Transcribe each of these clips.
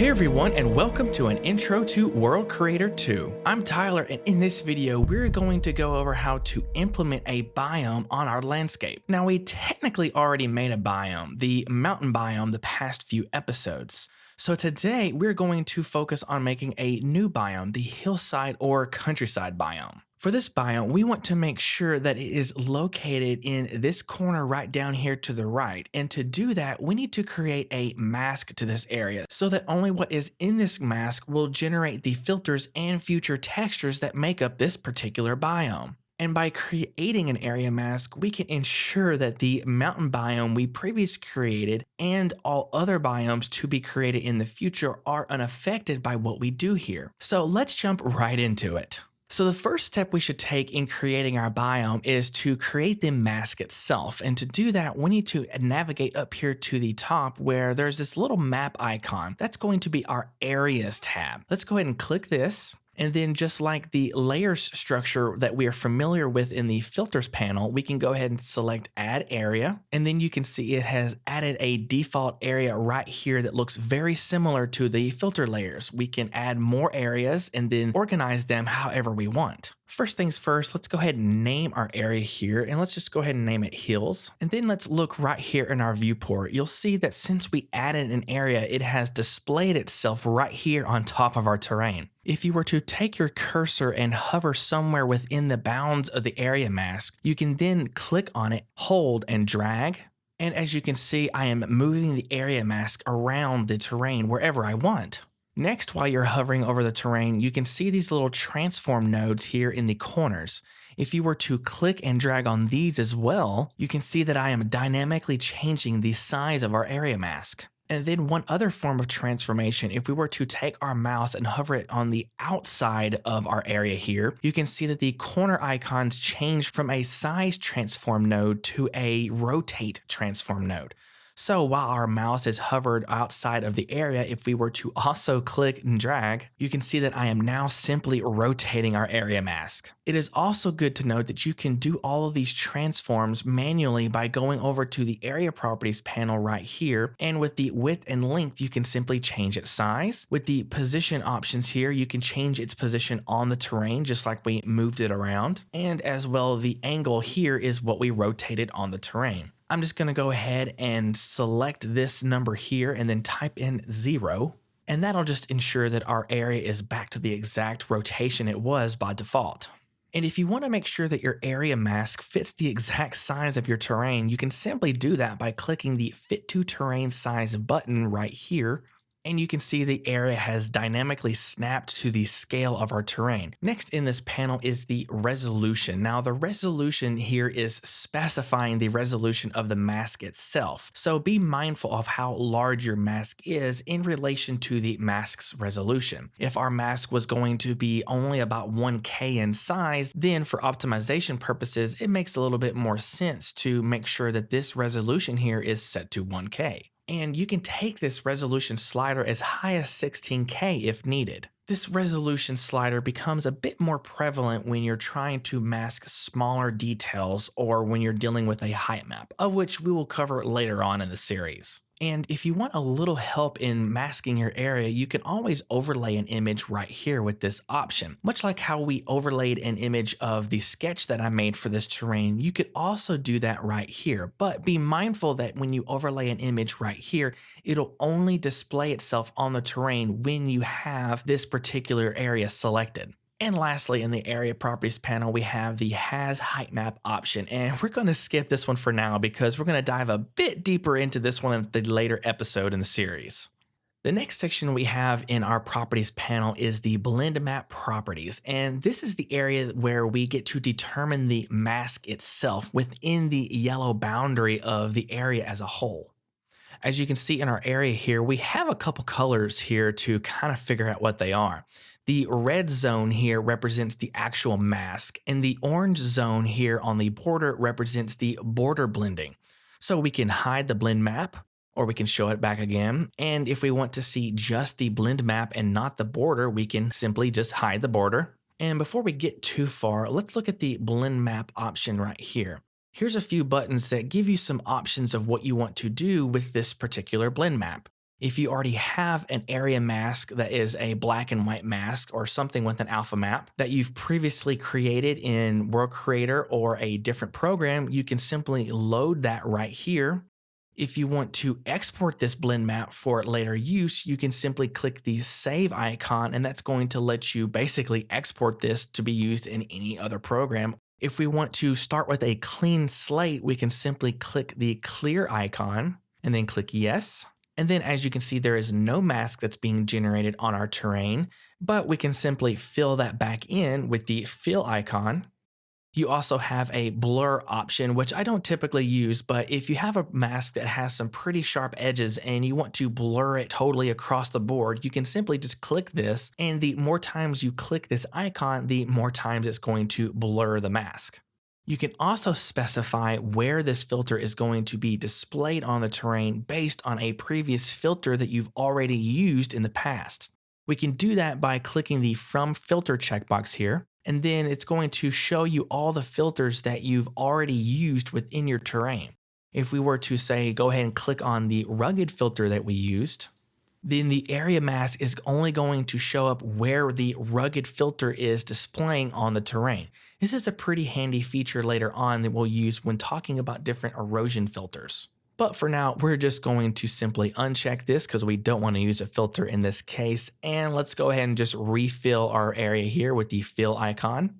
Hey everyone, and welcome to an intro to World Creator 2. I'm Tyler, and in this video, we're going to go over how to implement a biome on our landscape. Now, we technically already made a biome, the mountain biome, the past few episodes. So today, we're going to focus on making a new biome, the hillside or countryside biome. For this biome, we want to make sure that it is located in this corner right down here to the right. And to do that, we need to create a mask to this area so that only what is in this mask will generate the filters and future textures that make up this particular biome. And by creating an area mask, we can ensure that the mountain biome we previously created and all other biomes to be created in the future are unaffected by what we do here. So let's jump right into it. So the first step we should take in creating our biome is to create the mask itself. And to do that, we need to navigate up here to the top where there's this little map icon. That's going to be our areas tab. Let's go ahead and click this. And then just like the layers structure that we are familiar with in the filters panel, we can go ahead and select add area. And then you can see it has added a default area right here that looks very similar to the filter layers. We can add more areas and then organize them however we want. First things first, let's go ahead and name our area here, and let's just go ahead and name it Hills. And then let's look right here in our viewport. You'll see that since we added an area, it has displayed itself right here on top of our terrain. If you were to take your cursor and hover somewhere within the bounds of the area mask, you can then click on it, hold, and drag. And as you can see, I am moving the area mask around the terrain wherever I want. Next, while you're hovering over the terrain, you can see these little transform nodes here in the corners. If you were to click and drag on these as well, you can see that I am dynamically changing the size of our area mask. And then one other form of transformation, if we were to take our mouse and hover it on the outside of our area here, you can see that the corner icons change from a size transform node to a rotate transform node. So while our mouse is hovered outside of the area, if we were to also click and drag, you can see that I am now simply rotating our area mask. It is also good to note that you can do all of these transforms manually by going over to the area properties panel right here. And with the width and length, you can simply change its size. With the position options here, you can change its position on the terrain, just like we moved it around. And as well, the angle here is what we rotated on the terrain. I'm just going to go ahead and select this number here and then type in 0. And that'll just ensure that our area is back to the exact rotation it was by default. And if you want to make sure that your area mask fits the exact size of your terrain, you can simply do that by clicking the Fit to Terrain Size button right here. And you can see the area has dynamically snapped to the scale of our terrain. Next in this panel is the resolution. Now the resolution here is specifying the resolution of the mask itself. So be mindful of how large your mask is in relation to the mask's resolution. If our mask was going to be only about 1K in size, then for optimization purposes, it makes a little bit more sense to make sure that this resolution here is set to 1K. And you can take this resolution slider as high as 16K if needed. This resolution slider becomes a bit more prevalent when you're trying to mask smaller details or when you're dealing with a height map, of which we will cover later on in the series. And if you want a little help in masking your area, you can always overlay an image right here with this option. Much like how we overlaid an image of the sketch that I made for this terrain, you could also do that right here. But be mindful that when you overlay an image right here, it'll only display itself on the terrain when you have this particular area selected. And lastly, in the area properties panel, we have the has height map option, and we're going to skip this one for now because we're going to dive a bit deeper into this one in the later episode in the series. The next section we have in our properties panel is the blend map properties, and this is the area where we get to determine the mask itself within the yellow boundary of the area as a whole. As you can see in our area here, we have a couple colors here to kind of figure out what they are. The red zone here represents the actual mask, and the orange zone here on the border represents the border blending. So we can hide the blend map, or we can show it back again. And if we want to see just the blend map and not the border, we can simply just hide the border. And before we get too far, let's look at the blend map option right here. Here's a few buttons that give you some options of what you want to do with this particular blend map. If you already have an area mask that is a black and white mask or something with an alpha map that you've previously created in World Creator or a different program, you can simply load that right here. If you want to export this blend map for later use, you can simply click the save icon, and that's going to let you basically export this to be used in any other program. If we want to start with a clean slate, we can simply click the clear icon and then click yes. And then as you can see, there is no mask that's being generated on our terrain, but we can simply fill that back in with the fill icon. You also have a blur option, which I don't typically use, but if you have a mask that has some pretty sharp edges and you want to blur it totally across the board, you can simply just click this, and the more times you click this icon, the more times it's going to blur the mask. You can also specify where this filter is going to be displayed on the terrain based on a previous filter that you've already used in the past. We can do that by clicking the From Filter checkbox here, and then it's going to show you all the filters that you've already used within your terrain. If we were to say, go ahead and click on the rugged filter that we used, then the area mask is only going to show up where the rugged filter is displaying on the terrain. This is a pretty handy feature later on that we'll use when talking about different erosion filters. But for now, we're just going to simply uncheck this because we don't want to use a filter in this case. And let's go ahead and just refill our area here with the fill icon.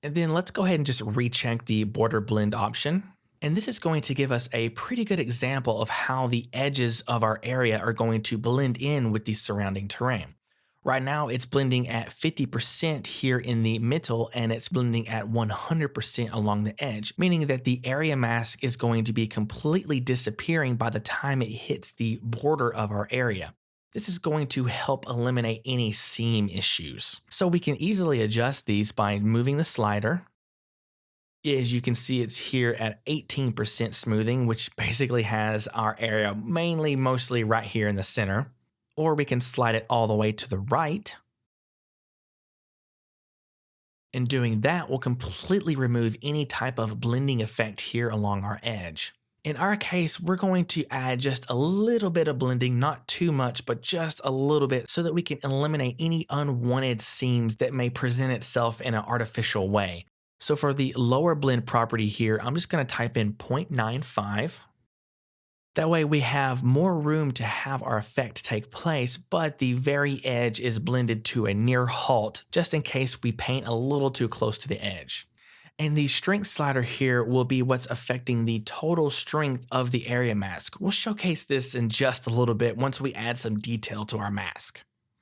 And then let's go ahead and just recheck the border blend option. And this is going to give us a pretty good example of how the edges of our area are going to blend in with the surrounding terrain. Right now, it's blending at 50% here in the middle, and it's blending at 100% along the edge, meaning that the area mask is going to be completely disappearing by the time it hits the border of our area. This is going to help eliminate any seam issues. So we can easily adjust these by moving the slider. As you can see, it's here at 18% smoothing, which basically has our area mostly right here in the center. Or we can slide it all the way to the right. And doing that will completely remove any type of blending effect here along our edge. In our case, we're going to add just a little bit of blending, not too much, but just a little bit, so that we can eliminate any unwanted seams that may present itself in an artificial way. So for the lower blend property here, I'm just going to type in 0.95. That way we have more room to have our effect take place, but the very edge is blended to a near halt, just in case we paint a little too close to the edge. And the strength slider here will be what's affecting the total strength of the area mask. We'll showcase this in just a little bit once we add some detail to our mask.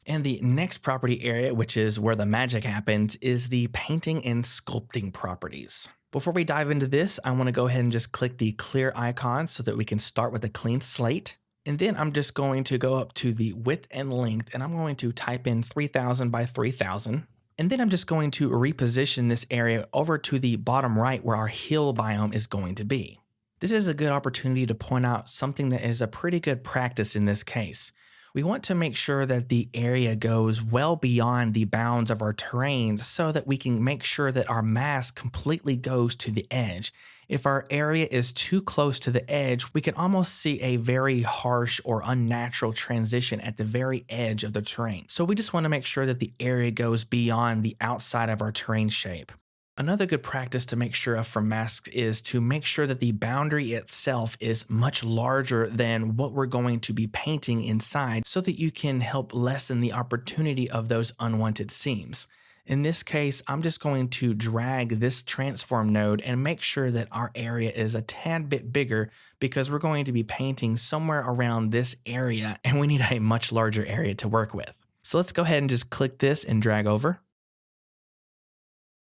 And the next property area, which is where the magic happens, is the painting and sculpting properties. Before we dive into this, I want to go ahead and just click the clear icon so that we can start with a clean slate. And then I'm just going to go up to the width and length, and I'm going to type in 3000 by 3000. And then I'm just going to reposition this area over to the bottom right where our hill biome is going to be. This is a good opportunity to point out something that is a pretty good practice in this case. We want to make sure that the area goes well beyond the bounds of our terrain so that we can make sure that our mask completely goes to the edge. If our area is too close to the edge, we can almost see a very harsh or unnatural transition at the very edge of the terrain. So we just want to make sure that the area goes beyond the outside of our terrain shape. Another good practice to make sure of for masks is to make sure that the boundary itself is much larger than what we're going to be painting inside so that you can help lessen the opportunity of those unwanted seams. In this case, I'm just going to drag this transform node and make sure that our area is a tad bit bigger because we're going to be painting somewhere around this area and we need a much larger area to work with. So let's go ahead and just click this and drag over.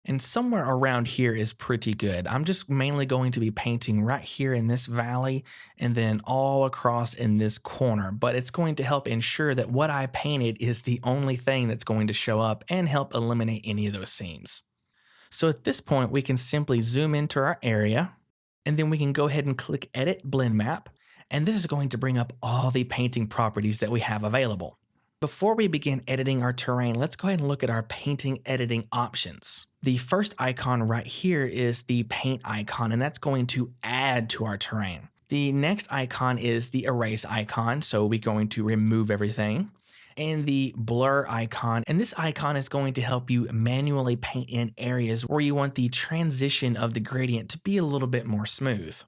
And somewhere around here is pretty good. I'm just mainly going to be painting right here in this valley and then all across in this corner, but it's going to help ensure that what I painted is the only thing that's going to show up and help eliminate any of those seams. So at this point, we can simply zoom into our area and then we can go ahead and click Edit Blend Map. And this is going to bring up all the painting properties that we have available. Before we begin editing our terrain, let's go ahead and look at our painting editing options. The first icon right here is the paint icon, and that's going to add to our terrain. The next icon is the erase icon, so we're going to remove everything. And the blur icon, and this icon is going to help you manually paint in areas where you want the transition of the gradient to be a little bit more smooth.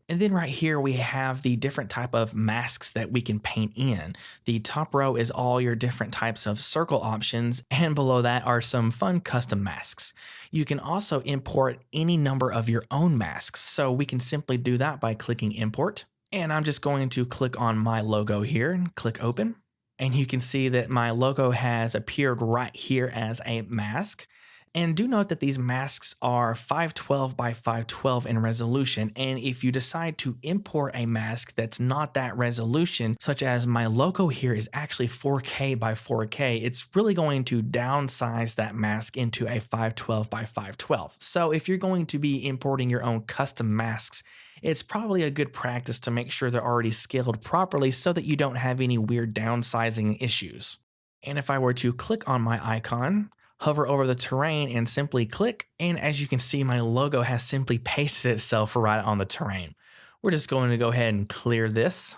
And then right here we have the different type of masks that we can paint in. The top row is all your different types of circle options, and below that are some fun custom masks. You can also import any number of your own masks, so we can simply do that by clicking import. And I'm just going to click on my logo here and click open. And you can see that my logo has appeared right here as a mask. And do note that these masks are 512 by 512 in resolution, and if you decide to import a mask that's not that resolution, such as my logo here is actually 4K by 4K, it's really going to downsize that mask into a 512 by 512. So if you're going to be importing your own custom masks, it's probably a good practice to make sure they're already scaled properly so that you don't have any weird downsizing issues. And if I were to click on my icon, hover over the terrain and simply click, and as you can see, my logo has simply pasted itself right on the terrain. We're just going to go ahead and clear this.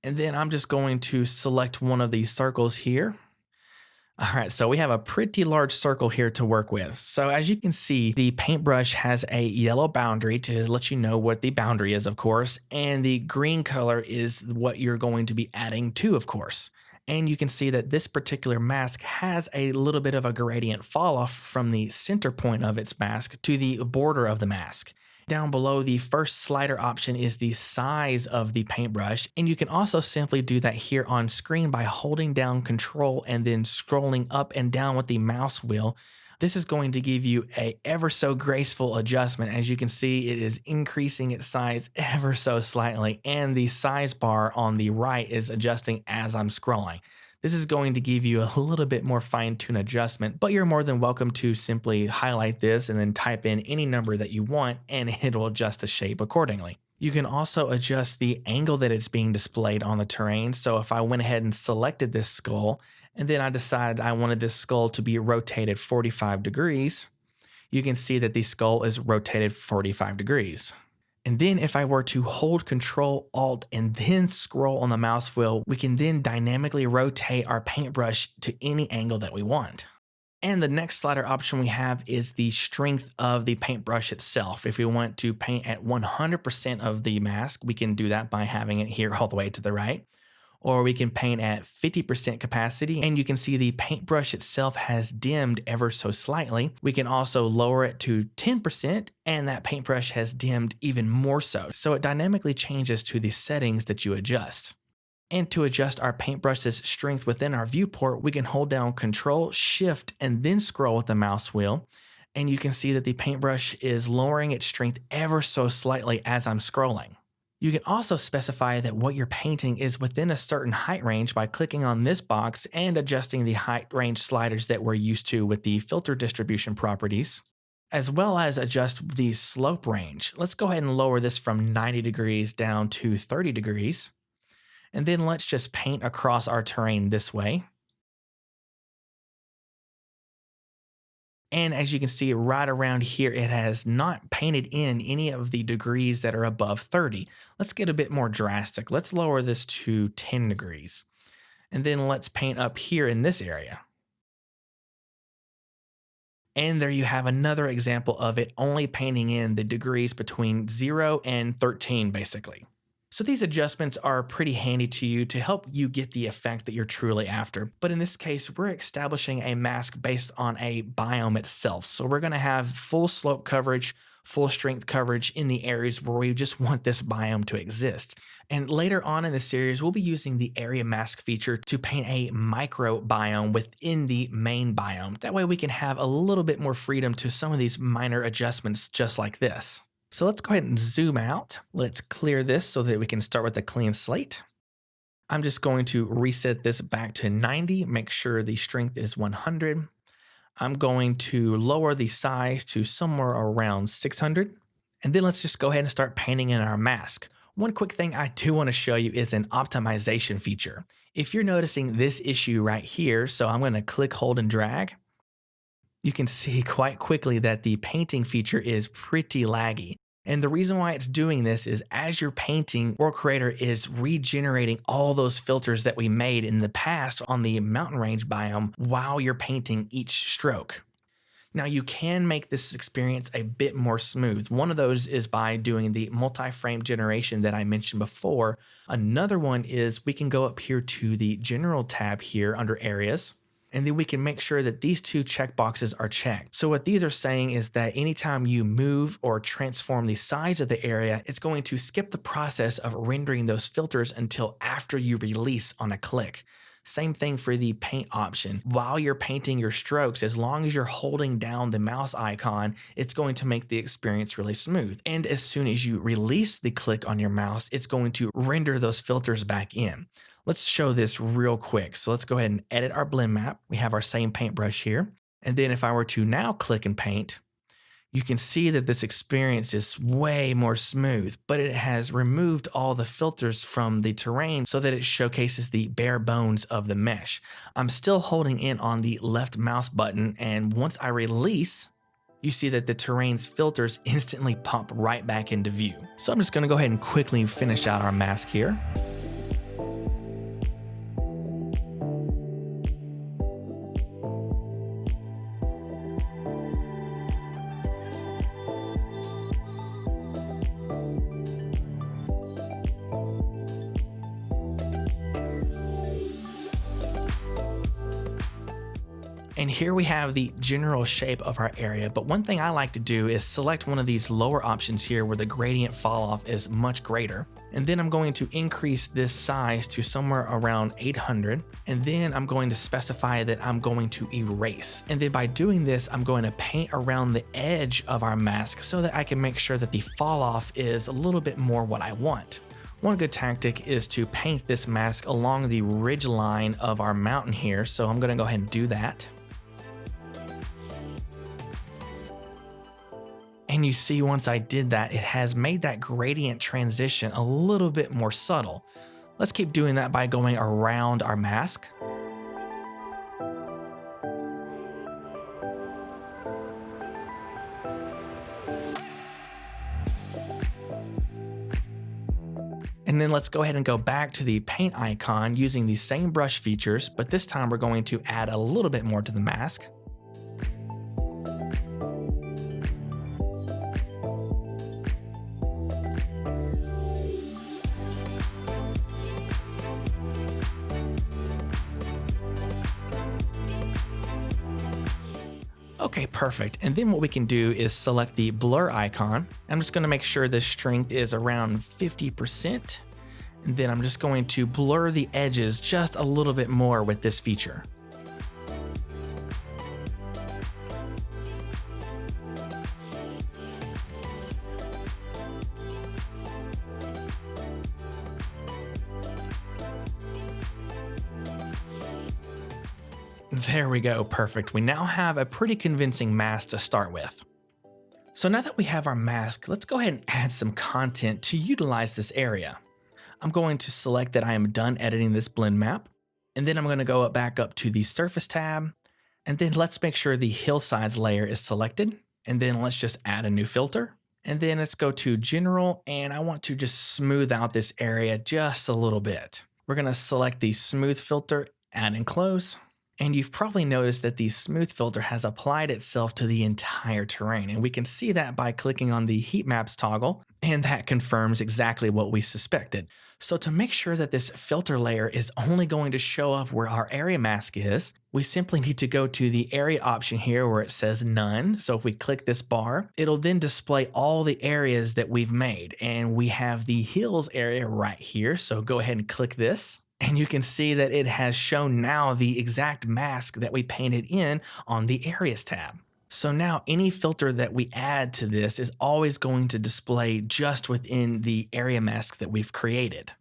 And then I'm just going to select one of these circles here. All right, so we have a pretty large circle here to work with. So as you can see, the paintbrush has a yellow boundary to let you know what the boundary is, of course, and the green color is what you're going to be adding to, of course. And you can see that this particular mask has a little bit of a gradient fall off from the center point of its mask to the border of the mask. Down below, the first slider option is the size of the paintbrush, and you can also simply do that here on screen by holding down Control and then scrolling up and down with the mouse wheel. This is going to give you a ever so graceful adjustment. As you can see, it is increasing its size ever so slightly, and the size bar on the right is adjusting as I'm scrolling. This is going to give you a little bit more fine-tuned adjustment, but you're more than welcome to simply highlight this and then type in any number that you want, and it'll adjust the shape accordingly. You can also adjust the angle that it's being displayed on the terrain. So if I went ahead and selected this skull, and then I decided I wanted this skull to be rotated 45 degrees, you can see that the skull is rotated 45 degrees. And then if I were to hold Control Alt and then scroll on the mouse wheel, we can then dynamically rotate our paintbrush to any angle that we want. And the next slider option we have is the strength of the paintbrush itself. If we want to paint at 100% of the mask, we can do that by having it here all the way to the right. Or we can paint at 50% capacity, and you can see the paintbrush itself has dimmed ever so slightly. We can also lower it to 10%, and that paintbrush has dimmed even more so. So it dynamically changes to the settings that you adjust. And to adjust our paintbrush's strength within our viewport, we can hold down Control, Shift, and then scroll with the mouse wheel. And you can see that the paintbrush is lowering its strength ever so slightly as I'm scrolling. You can also specify that what you're painting is within a certain height range by clicking on this box and adjusting the height range sliders that we're used to with the filter distribution properties, as well as adjust the slope range. Let's go ahead and lower this from 90 degrees down to 30 degrees. And then let's just paint across our terrain this way. And as you can see right around here, it has not painted in any of the degrees that are above 30. Let's get a bit more drastic. Let's lower this to 10 degrees. And then let's paint up here in this area. And there you have another example of it only painting in the degrees between 0 and 13, basically. So these adjustments are pretty handy to you to help you get the effect that you're truly after. But in this case, we're establishing a mask based on a biome itself. So we're going to have full slope coverage, full strength coverage in the areas where we just want this biome to exist. And later on in the series, we'll be using the area mask feature to paint a micro biome within the main biome. That way we can have a little bit more freedom to some of these minor adjustments just like this. So let's go ahead and zoom out. Let's clear this so that we can start with a clean slate. I'm just going to reset this back to 90, make sure the strength is 100. I'm going to lower the size to somewhere around 600. And then let's just go ahead and start painting in our mask. One quick thing I do want to show you is an optimization feature. If you're noticing this issue right here, so I'm going to click, hold, and drag, you can see quite quickly that the painting feature is pretty laggy. And the reason why it's doing this is as you're painting, World Creator is regenerating all those filters that we made in the past on the mountain range biome while you're painting each stroke. Now you can make this experience a bit more smooth. One of those is by doing the multi-frame generation that I mentioned before. Another one is we can go up here to the general tab here under areas, and then we can make sure that these two checkboxes are checked. So what these are saying is that anytime you move or transform the size of the area, it's going to skip the process of rendering those filters until after you release on a click. Same thing for the paint option. While you're painting your strokes, as long as you're holding down the mouse icon, it's going to make the experience really smooth. And as soon as you release the click on your mouse, it's going to render those filters back in. Let's show this real quick. So let's go ahead and edit our blend map. We have our same paintbrush here. And then if I were to now click and paint, you can see that this experience is way more smooth, but it has removed all the filters from the terrain so that it showcases the bare bones of the mesh. I'm still holding in on the left mouse button, and once I release, you see that the terrain's filters instantly pop right back into view. So I'm just gonna go ahead and quickly finish out our mask here. And here we have the general shape of our area, but one thing I like to do is select one of these lower options here where the gradient fall off is much greater. And then I'm going to increase this size to somewhere around 800. And then I'm going to specify that I'm going to erase. And then by doing this, I'm going to paint around the edge of our mask so that I can make sure that the fall off is a little bit more what I want. One good tactic is to paint this mask along the ridge line of our mountain here. So I'm going to go ahead and do that. And you see, once I did that, it has made that gradient transition a little bit more subtle. Let's keep doing that by going around our mask. And then let's go ahead and go back to the paint icon using the same brush features, but this time we're going to add a little bit more to the mask. Okay, perfect. And then what we can do is select the blur icon. I'm just going to make sure the strength is around 50%. And then I'm just going to blur the edges just a little bit more with this feature. There we go, perfect. We now have a pretty convincing mask to start with. So now that we have our mask, let's go ahead and add some content to utilize this area. I'm going to select that I am done editing this blend map, and then I'm going to go back up to the surface tab, and then let's make sure the hillsides layer is selected, and then let's just add a new filter. And then let's go to general, and I want to just smooth out this area just a little bit. We're going to select the smooth filter, add and close. And you've probably noticed that the smooth filter has applied itself to the entire terrain. And we can see that by clicking on the heat maps toggle, and that confirms exactly what we suspected. So to make sure that this filter layer is only going to show up where our area mask is, we simply need to go to the area option here where it says none. So if we click this bar, it'll then display all the areas that we've made. And we have the hills area right here. So go ahead and click this. And you can see that it has shown now the exact mask that we painted in on the Areas tab. So now any filter that we add to this is always going to display just within the area mask that we've created.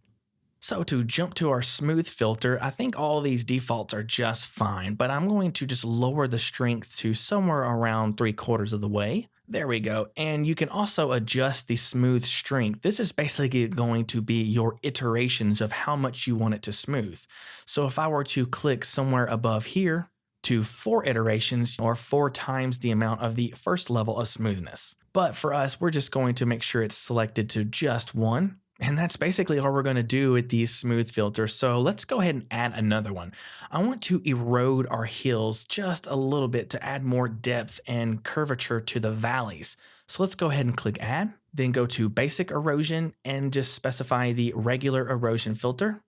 So to jump to our smooth filter, I think all these defaults are just fine, but I'm going to just lower the strength to somewhere around 3/4 of the way. There we go. And you can also adjust the smooth strength. This is basically going to be your iterations of how much you want it to smooth. So if I were to click somewhere above here to 4 iterations or 4 times the amount of the first level of smoothness. But for us, we're just going to make sure it's selected to just one. And that's basically all we're going to do with these smooth filters. So let's go ahead and add another one. I want to erode our hills just a little bit to add more depth and curvature to the valleys. So let's go ahead and click add, then go to basic erosion and just specify the regular erosion filter,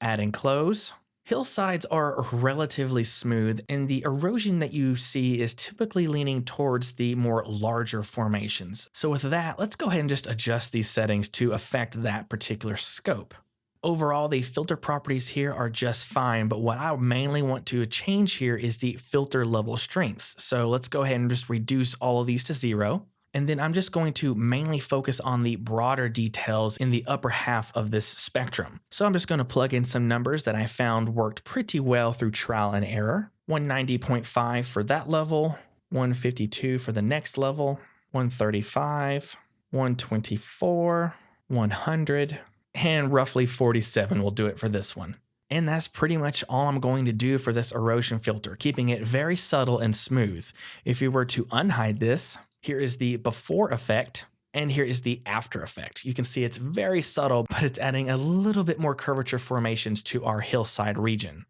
add and close. Hillsides are relatively smooth, and the erosion that you see is typically leaning towards the more larger formations. So with that, let's go ahead and just adjust these settings to affect that particular scope. Overall, the filter properties here are just fine, but what I mainly want to change here is the filter level strengths. So let's go ahead and just reduce all of these to 0. And then I'm just going to mainly focus on the broader details in the upper half of this spectrum. So I'm just going to plug in some numbers that I found worked pretty well through trial and error. 190.5 for that level, 152 for the next level, 135, 124, 100, and roughly 47 will do it for this one. And that's pretty much all I'm going to do for this erosion filter, keeping it very subtle and smooth. If you were to unhide this, here is the before effect, and here is the after effect. You can see it's very subtle, but it's adding a little bit more curvature formations to our hillside region.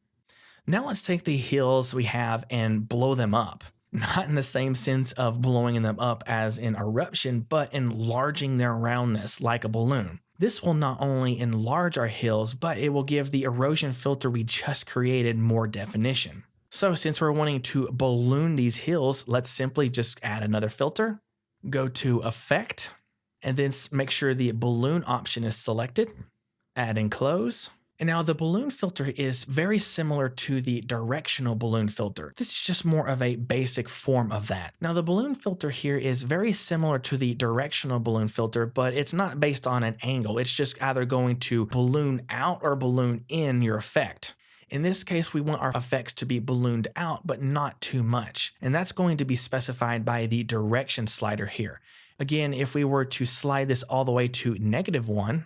Now let's take the hills we have and blow them up. Not in the same sense of blowing them up as in eruption, but enlarging their roundness like a balloon. This will not only enlarge our hills, but it will give the erosion filter we just created more definition. So since we're wanting to balloon these hills, let's simply just add another filter, go to Effect, and then make sure the balloon option is selected, add and close. And now the balloon filter is very similar to the directional balloon filter. This is just more of a basic form of that. Now the balloon filter here is very similar to the directional balloon filter, but it's not based on an angle. It's just either going to balloon out or balloon in your effect. In this case, we want our effects to be ballooned out, but not too much. And that's going to be specified by the direction slider here. Again, if we were to slide this all the way to -1,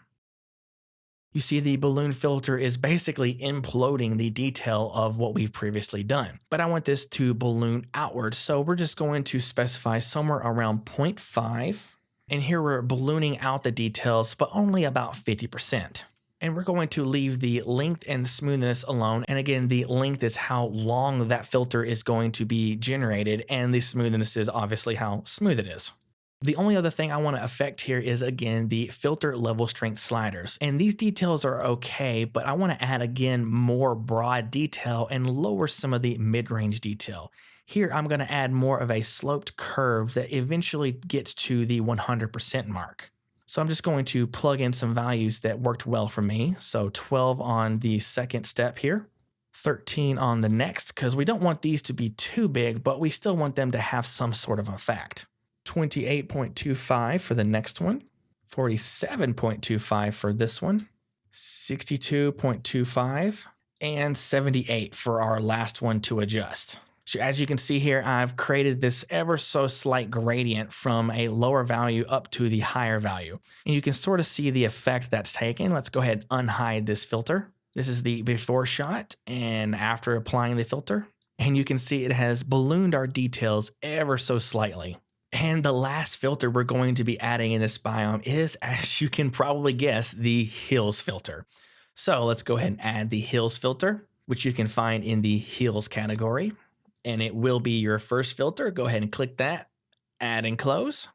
you see the balloon filter is basically imploding the detail of what we've previously done. But I want this to balloon outward, so we're just going to specify somewhere around 0.5. And here we're ballooning out the details, but only about 50%. And we're going to leave the length and smoothness alone. And again, the length is how long that filter is going to be generated, and the smoothness is obviously how smooth it is. The only other thing I want to affect here is, again, the filter level strength sliders. And these details are okay, but I want to add, again, more broad detail and lower some of the mid-range detail. Here, I'm going to add more of a sloped curve that eventually gets to the 100% mark. So I'm just going to plug in some values that worked well for me. So 12 on the second step here, 13 on the next, because we don't want these to be too big, but we still want them to have some sort of effect. 28.25 for the next one, 47.25 for this one, 62.25, and 78 for our last one to adjust. So as you can see here, I've created this ever so slight gradient from a lower value up to the higher value. And you can sort of see the effect that's taken. Let's go ahead and unhide this filter. This is the before shot and after applying the filter. And you can see it has ballooned our details ever so slightly. And the last filter we're going to be adding in this biome is, as you can probably guess, the hills filter. So let's go ahead and add the hills filter, which you can find in the hills category. And it will be your first filter. Go ahead and click that, add and close.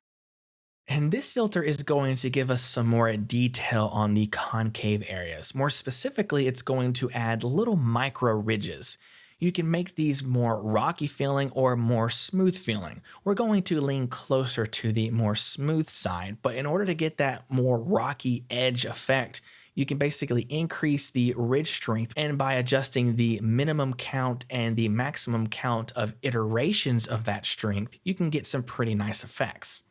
And this filter is going to give us some more detail on the concave areas. More specifically, it's going to add little micro ridges. You can make these more rocky feeling or more smooth feeling. We're going to lean closer to the more smooth side, but in order to get that more rocky edge effect, you can basically increase the ridge strength, and by adjusting the minimum count and the maximum count of iterations of that strength, you can get some pretty nice effects.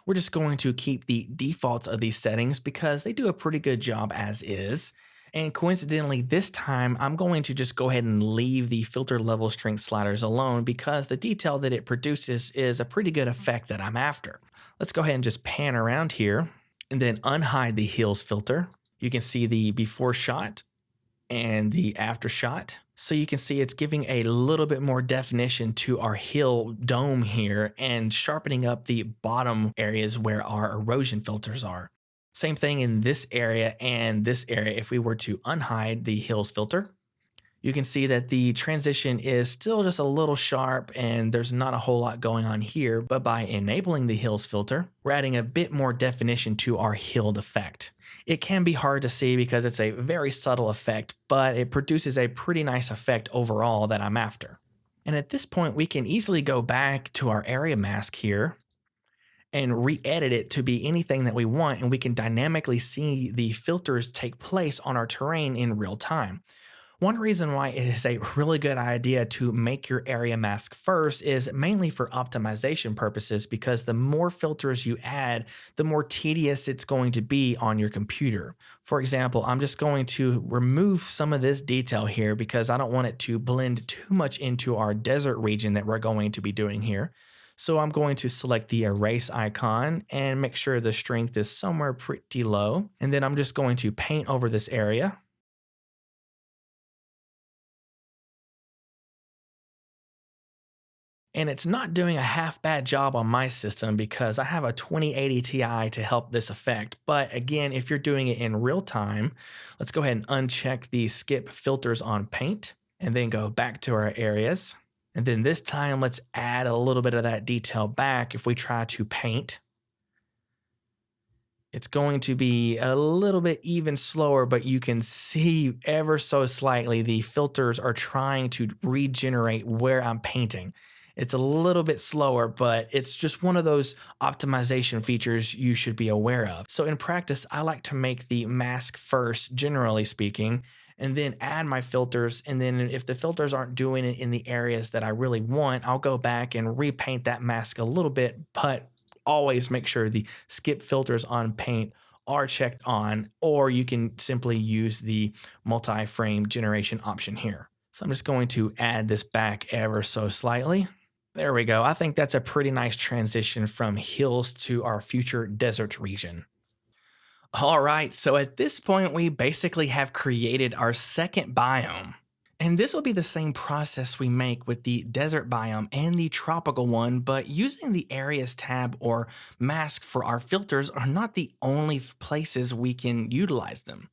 We're just going to keep the defaults of these settings because they do a pretty good job as is. And coincidentally, this time I'm going to just go ahead and leave the filter level strength sliders alone because the detail that it produces is a pretty good effect that I'm after. Let's go ahead and just pan around here and then unhide the hills filter. You can see the before shot and the after shot. So you can see it's giving a little bit more definition to our hill dome here and sharpening up the bottom areas where our erosion filters are. Same thing in this area and this area. If we were to unhide the hills filter, you can see that the transition is still just a little sharp and there's not a whole lot going on here, but by enabling the hills filter, we're adding a bit more definition to our hilled effect. It can be hard to see because it's a very subtle effect, but it produces a pretty nice effect overall that I'm after. And at this point, we can easily go back to our area mask here and re-edit it to be anything that we want, and we can dynamically see the filters take place on our terrain in real time. One reason why it is a really good idea to make your area mask first is mainly for optimization purposes, because the more filters you add, the more tedious it's going to be on your computer. For example, I'm just going to remove some of this detail here because I don't want it to blend too much into our desert region that we're going to be doing here. So I'm going to select the erase icon and make sure the strength is somewhere pretty low. And then I'm just going to paint over this area. And it's not doing a half bad job on my system because I have a 2080 Ti to help this effect. But again, if you're doing it in real time, let's go ahead and uncheck the skip filters on paint and then go back to our areas. And then this time, let's add a little bit of that detail back. If we try to paint, it's going to be a little bit even slower, but you can see ever so slightly the filters are trying to regenerate where I'm painting. It's a little bit slower, but it's just one of those optimization features you should be aware of. So in practice, I like to make the mask first, generally speaking, and then add my filters. And then if the filters aren't doing it in the areas that I really want, I'll go back and repaint that mask a little bit, but always make sure the skip filters on paint are checked on, or you can simply use the multi-frame generation option here. So I'm just going to add this back ever so slightly. There we go. I think that's a pretty nice transition from hills to our future desert region. All right, so at this point, we basically have created our second biome. And this will be the same process we make with the desert biome and the tropical one, but using the areas tab or mask for our filters are not the only places we can utilize them.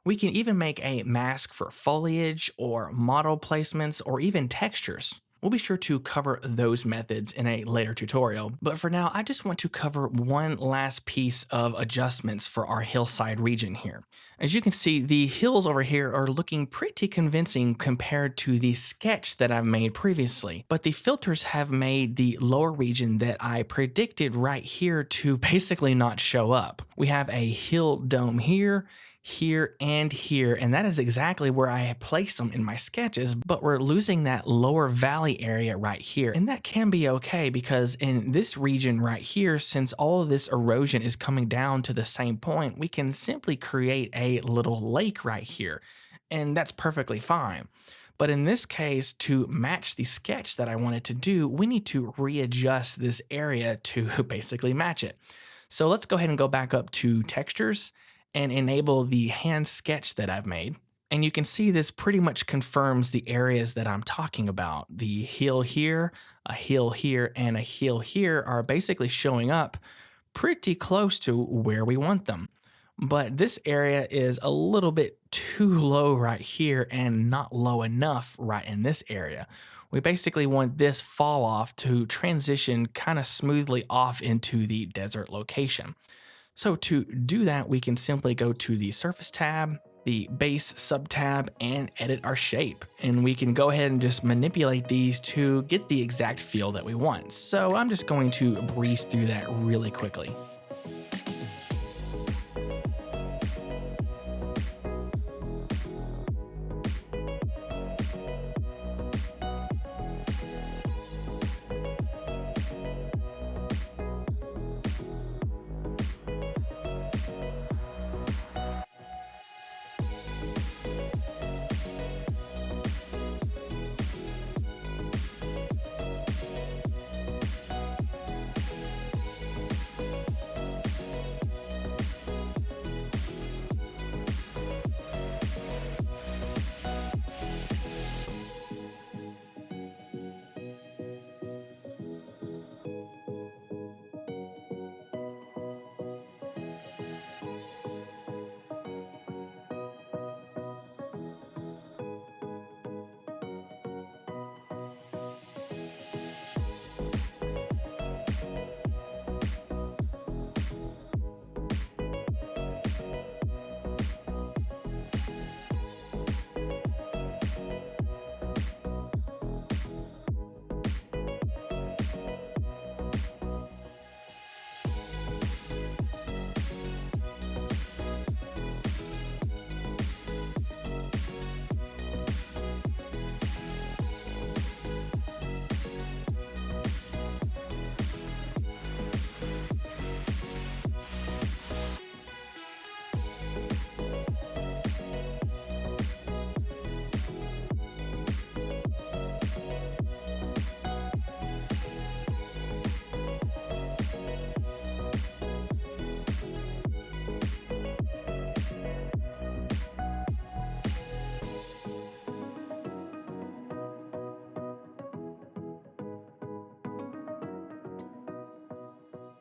We can even make a mask for foliage or model placements or even textures. We'll be sure to cover those methods in a later tutorial, but for now, I just want to cover one last piece of adjustments for our hillside region here. As you can see, the hills over here are looking pretty convincing compared to the sketch that I've made previously, but the filters have made the lower region that I predicted right here to basically not show up. We have a hill dome here, and here, and that is exactly where I had placed them in my sketches, but we're losing that lower valley area right here, and that can be okay because in this region right here, since all of this erosion is coming down to the same point, we can simply create a little lake right here, and that's perfectly fine. But in this case, to match the sketch that I wanted to do, we need to readjust this area to basically match it. So let's go ahead and go back up to textures and enable the hand sketch that I've made. And you can see this pretty much confirms the areas that I'm talking about. The hill here, a hill here, and a hill here are basically showing up pretty close to where we want them. But this area is a little bit too low right here and not low enough right in this area. We basically want this fall off to transition kind of smoothly off into the desert location. So to do that, we can simply go to the Surface tab, the Base sub-tab, and edit our shape. And we can go ahead and just manipulate these to get the exact feel that we want. So I'm just going to breeze through that really quickly.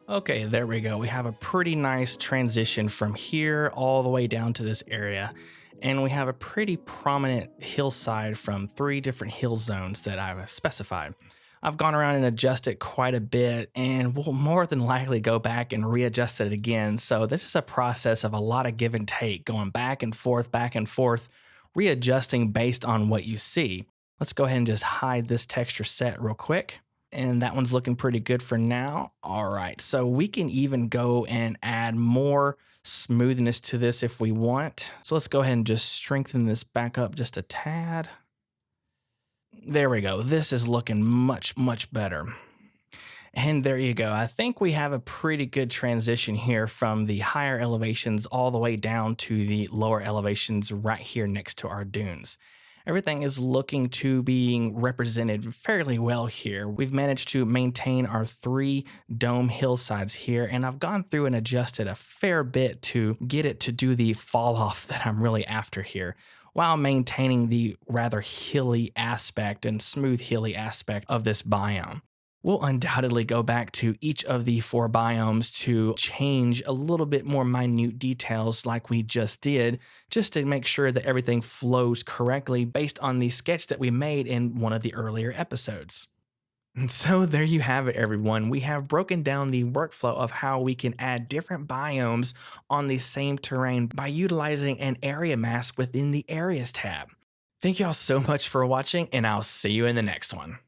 Okay, there we go. We have a pretty nice transition from here all the way down to this area. And we have a pretty prominent hillside from 3 different hill zones that I've specified. I've gone around and adjusted quite a bit and will more than likely go back and readjust it again. So this is a process of a lot of give and take, going back and forth, readjusting based on what you see. Let's go ahead and just hide this texture set real quick, and that one's looking pretty good for now. All right, so we can even go and add more smoothness to this if we want. So let's go ahead and just strengthen this back up just a tad. There we go. This is looking much, much better. And there you go. I think we have a pretty good transition here from the higher elevations all the way down to the lower elevations right here next to our dunes. Everything is looking to being represented fairly well here. We've managed to maintain our 3 dome hillsides here, and I've gone through and adjusted a fair bit to get it to do the fall off that I'm really after here, while maintaining the rather hilly aspect and smooth hilly aspect of this biome. We'll undoubtedly go back to each of the 4 biomes to change a little bit more minute details like we just did, just to make sure that everything flows correctly based on the sketch that we made in one of the earlier episodes. And so there you have it, everyone. We have broken down the workflow of how we can add different biomes on the same terrain by utilizing an area mask within the Areas tab. Thank y'all so much for watching, and I'll see you in the next one.